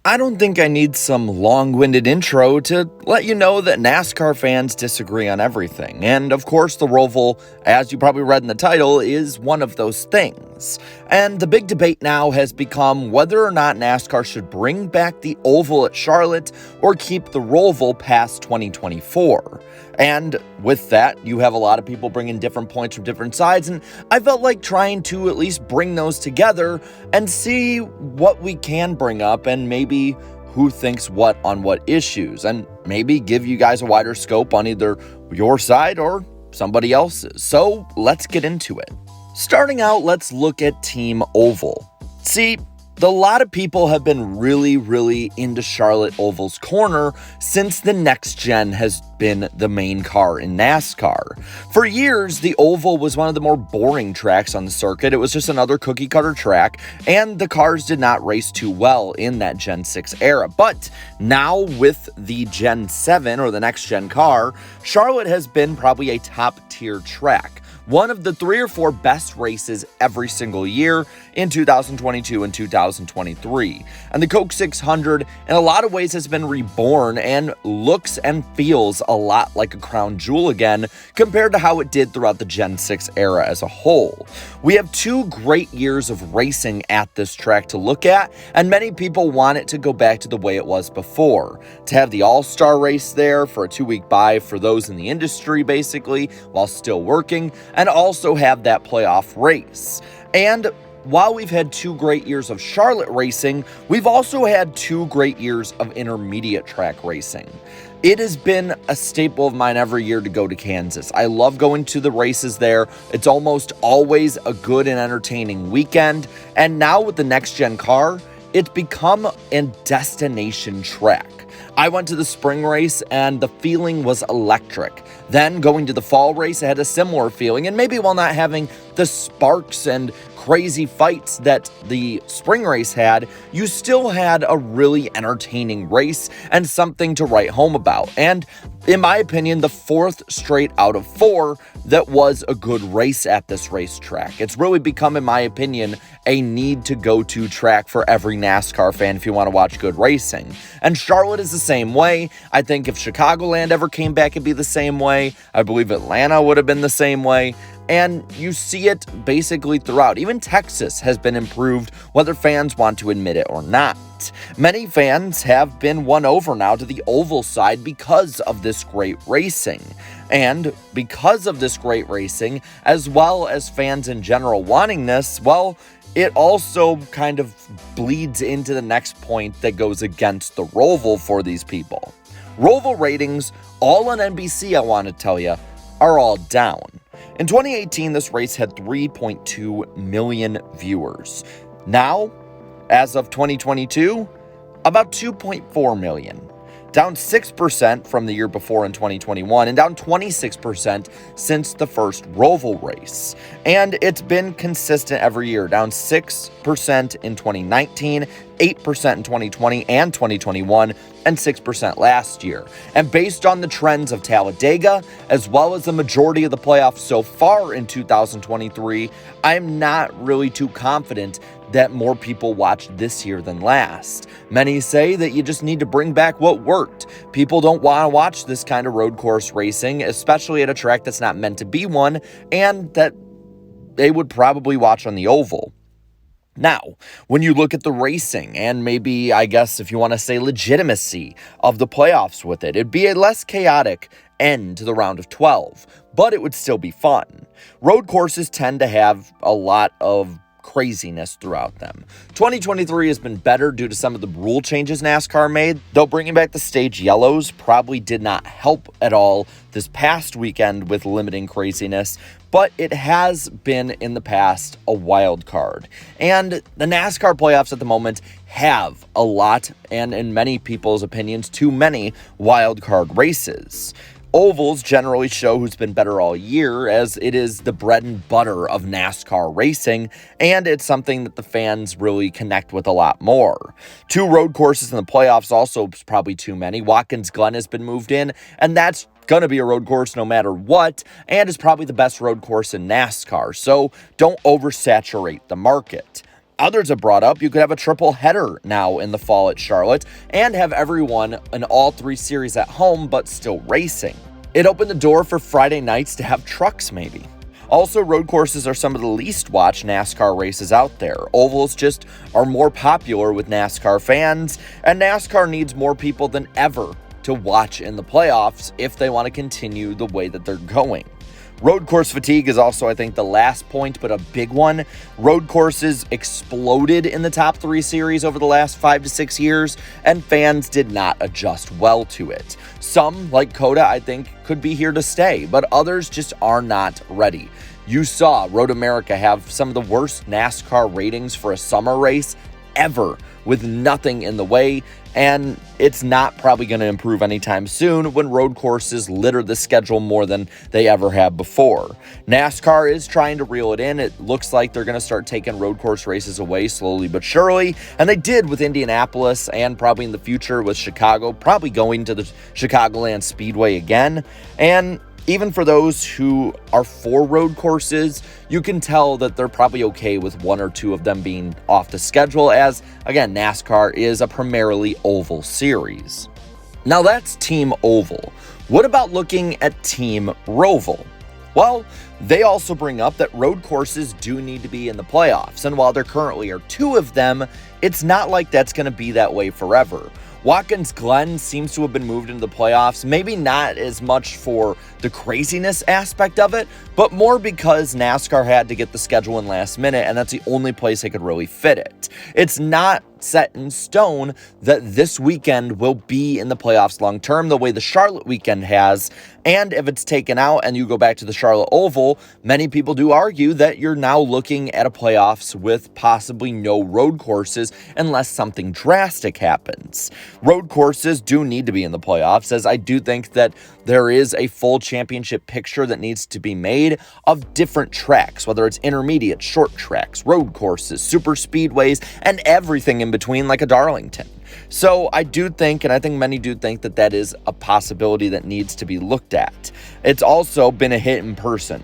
I don't think I need some long-winded intro to let you know that NASCAR fans disagree on everything. And of course, the Roval, as you probably read in the title, is one of those things. And the big debate now has become whether or not NASCAR should bring back the oval at Charlotte or keep the Roval past 2024. And with that, you have a lot of people bringing different points from different sides, and I felt like trying to at least bring those together and see what we can bring up and maybe who thinks what on what issues, and maybe give you guys a wider scope on either your side or somebody else's. So let's get into it. Starting out, let's look at Team Oval. See, a lot of people have been really into Charlotte Oval's corner since the next gen has been the main car in NASCAR. For years, the Oval was one of the more boring tracks on the circuit. It was just another cookie cutter track, and the cars did not race too well in that Gen 6 era. But now with the Gen 7 or the next gen car, Charlotte has been probably a top tier track. One of the 3 or 4 best races every single year in 2022 and 2023. And the Coke 600 in a lot of ways has been reborn and looks and feels a lot like a crown jewel again compared to how it did throughout the Gen 6 era as a whole. We have 2 great years of racing at this track to look at, and many people want it to go back to the way it was before. To have the All-Star race there for a 2-week bye for those in the industry basically while still working, and also have that playoff race. And while we've had 2 great years of Charlotte racing, we've also had 2 great years of intermediate track racing. It has been a staple of mine every year to go to Kansas. I love going to the races there. It's almost always a good and entertaining weekend. And now with the next gen car, it's become a destination track. I went to the spring race and the feeling was electric. Then going to the fall race, I had a similar feeling, and maybe while not having the sparks and crazy fights that the spring race had, you still had a really entertaining race and something to write home about. And in my opinion, the 4th straight out of 4 that was a good race at this racetrack. It's really become, in my opinion, a need-to-go-to track for every NASCAR fan if you want to watch good racing. And Charlotte is the same way. I think if Chicagoland ever came back, it'd be the same way. I believe Atlanta would have been the same way. And you see it basically throughout. Even Texas has been improved, whether fans want to admit it or not. Many fans have been won over now to the oval side because of this great racing. And because of this great racing, as well as fans in general wanting this, well, it also kind of bleeds into the next point that goes against the Roval for these people. Roval ratings, all on NBC, I want to tell you, are all down. In 2018, this race had 3.2 million viewers. Now, as of 2022, about 2.4 million. Down 6% from the year before in 2021, and down 26% since the first Roval race. And it's been consistent every year, down 6% in 2019, 8% in 2020 and 2021, and 6% last year. And based on the trends of Talladega, as well as the majority of the playoffs so far in 2023, I'm not really too confident that more people watched this year than last. Many say that you just need to bring back what worked. People don't want to watch this kind of road course racing, especially at a track that's not meant to be one, and that they would probably watch on the oval. Now, when you look at the racing and maybe, I guess, if you want to say legitimacy of the playoffs with it, it'd be a less chaotic end to the round of 12, but it would still be fun. Road courses tend to have a lot of craziness throughout them. 2023 has been better due to some of the rule changes NASCAR made, though bringing back the stage yellows probably did not help at all this past weekend with limiting craziness, but it has been in the past a wild card. And the NASCAR playoffs at the moment have a lot, and in many people's opinions, too many wild card races. Ovals generally show who's been better all year, as it is the bread and butter of NASCAR racing, and it's something that the fans really connect with a lot more. 2 road courses in the playoffs also is probably too many. Watkins Glen has been moved in, and that's going to be a road course no matter what, and is probably the best road course in NASCAR, so don't oversaturate the market. Others have brought up you could have a triple header now in the fall at Charlotte and have everyone in all 3 series at home but still racing. It opened the door for Friday nights to have trucks maybe. Also, road courses are some of the least watched NASCAR races out there. Ovals just are more popular with NASCAR fans, and NASCAR needs more people than ever to watch in the playoffs if they want to continue the way that they're going. Road course fatigue is also, I think, the last point, but a big one. Road courses exploded in the top 3 series over the last 5 to 6 years, and fans did not adjust well to it. Some, like COTA, I think, could be here to stay, but others just are not ready. You saw Road America have some of the worst NASCAR ratings for a summer race ever, with nothing in the way, and it's not probably going to improve anytime soon when road courses litter the schedule more than they ever have before. NASCAR is trying to reel it in. It looks like they're going to start taking road course races away slowly but surely, and they did with Indianapolis and probably in the future with Chicago, probably going to the Chicagoland Speedway again. And even for those who are for road courses, you can tell that they're probably okay with 1 or 2 of them being off the schedule, as, again, NASCAR is a primarily oval series. Now that's Team Oval. What about looking at Team Roval? Well, they also bring up that road courses do need to be in the playoffs, and while there currently are 2 of them, it's not like that's going to be that way forever. Watkins Glen seems to have been moved into the playoffs, maybe not as much for the craziness aspect of it, but more because NASCAR had to get the schedule in last minute, and that's the only place they could really fit it. It's not set in stone that this weekend will be in the playoffs long term the way the Charlotte weekend has, and if it's taken out and you go back to the Charlotte Oval, many people do argue that you're now looking at a playoffs with possibly no road courses unless something drastic happens. Road courses do need to be in the playoffs, as I do think that there is a full championship picture that needs to be made of different tracks, whether it's intermediate, short tracks, road courses, super speedways, and everything in between like a Darlington. So I do think, and I think many do think, that that is a possibility that needs to be looked at. It's also been a hit in person.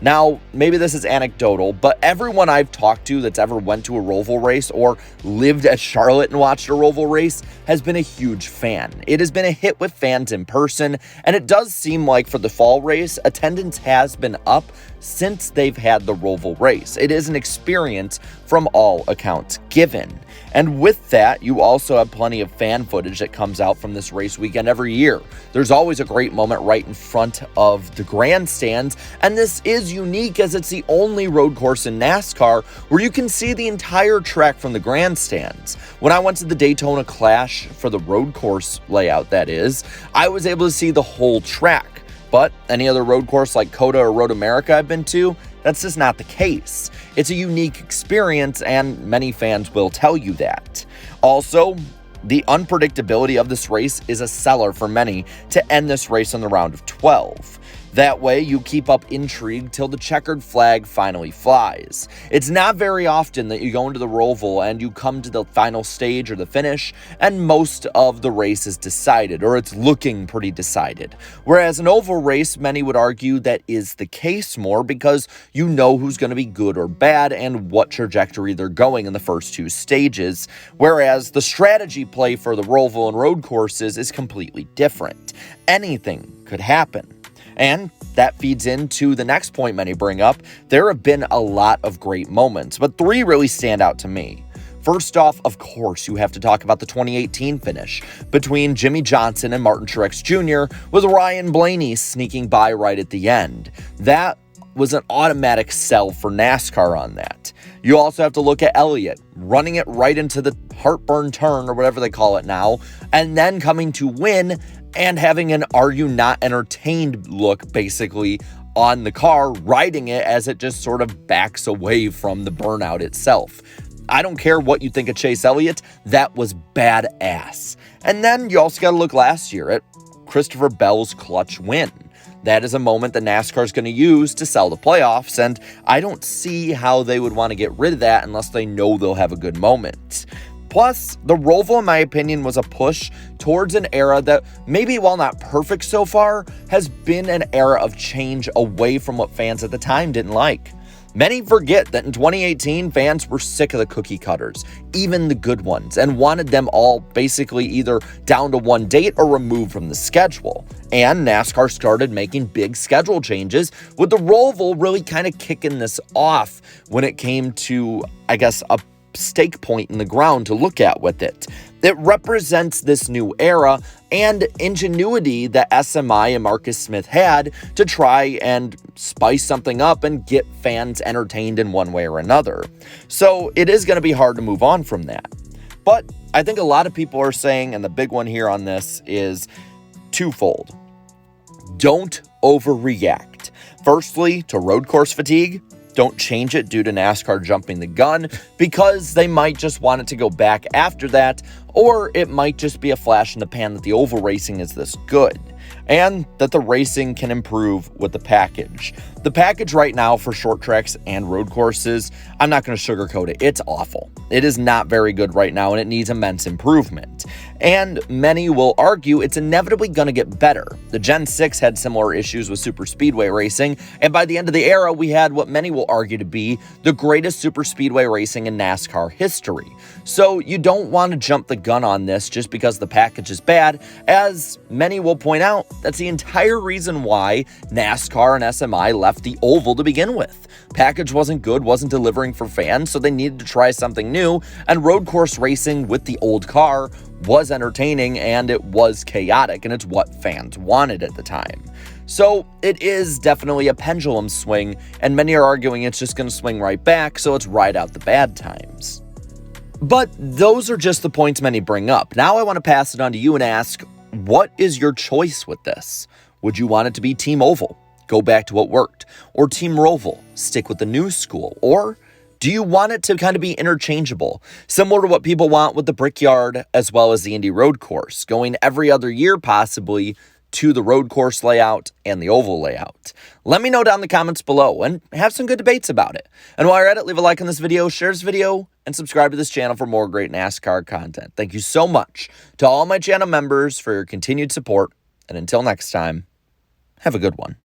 Now, maybe this is anecdotal, but everyone I've talked to that's ever went to a Roval race or lived at Charlotte and watched a Roval race has been a huge fan. It has been a hit with fans in person, and it does seem like for the fall race, attendance has been up since they've had the Roval race. It is an experience from all accounts given. And with that, you also have plenty of fan footage that comes out from this race weekend every year. There's always a great moment right in front of the grandstands, and this is unique as it's the only road course in NASCAR where you can see the entire track from the grandstands. When I went to the Daytona Clash for the road course layout, that is, I was able to see the whole track. But any other road course like COTA or Road America I've been to, that's just not the case. It's a unique experience, and many fans will tell you that. Also, the unpredictability of this race is a seller for many to end this race on the round of 12. That way, you keep up intrigue till the checkered flag finally flies. It's not very often that you go into the Roval and you come to the final stage or the finish, and most of the race is decided, or it's looking pretty decided. Whereas an oval race, many would argue that is the case more because you know who's going to be good or bad and what trajectory they're going in the first 2 stages, whereas the strategy play for the Roval and road courses is completely different. Anything could happen. And that feeds into the next point many bring up. There have been a lot of great moments, but 3 really stand out to me. First off, of course, you have to talk about the 2018 finish between Jimmy Johnson and Martin Truex Jr., with Ryan Blaney sneaking by right at the end. That was an automatic sell for NASCAR on that. You also have to look at Elliott running it right into the heartburn turn, or whatever they call it now, and then coming to win and having an "are you not entertained" look basically on the car, riding it as it just sort of backs away from the burnout itself. I don't care what you think of Chase Elliott, that was badass. And then you also got to look last year at Christopher Bell's clutch win. That is a moment that NASCAR is going to use to sell the playoffs, and I don't see how they would want to get rid of that unless they know they'll have a good moment. Plus, the Roval, in my opinion, was a push towards an era that, maybe while not perfect so far, has been an era of change away from what fans at the time didn't like. Many forget that in 2018, fans were sick of the cookie cutters, even the good ones, and wanted them all basically either down to one date or removed from the schedule. And NASCAR started making big schedule changes, with the Roval really kind of kicking this off when it came to, I guess, a stake point in the ground to look at with it. It represents this new era and ingenuity that SMI and Marcus Smith had to try and spice something up and get fans entertained in one way or another. So it is going to be hard to move on from that. But I think a lot of people are saying, and the big one here on this is twofold. Don't overreact. Firstly, to road course fatigue. Don't change it due to NASCAR jumping the gun, because they might just want it to go back after that, or it might just be a flash in the pan that the oval racing is this good, and that the racing can improve with the package. The package right now for short tracks and road courses, I'm not going to sugarcoat it, it's awful. It is not very good right now, and it needs immense improvement. And many will argue it's inevitably going to get better. The Gen 6 had similar issues with super speedway racing, and by the end of the era, we had what many will argue to be the greatest super speedway racing in NASCAR history. So you don't want to jump the gun on this just because the package is bad. As many will point out, that's the entire reason why NASCAR and SMI left the oval to begin with. Package wasn't good, wasn't delivering for fans, so they needed to try something new, and road course racing with the old car was entertaining, and it was chaotic, and it's what fans wanted at the time. So it is definitely a pendulum swing, and many are arguing it's just going to swing right back, so let's ride out the bad times. But those are just the points many bring up. Now I want to pass it on to you and ask, what is your choice with this? Would you want it to be Team Oval? Go back to what worked. Or Team Roval? Stick with the new school? Or do you want it to kind of be interchangeable, similar to what people want with the Brickyard as well as the Indy Road Course, going every other year possibly to the road course layout and the oval layout? Let me know down in the comments below and have some good debates about it. And while you're at it, leave a like on this video, share this video, and subscribe to this channel for more great NASCAR content. Thank you so much to all my channel members for your continued support. And until next time, have a good one.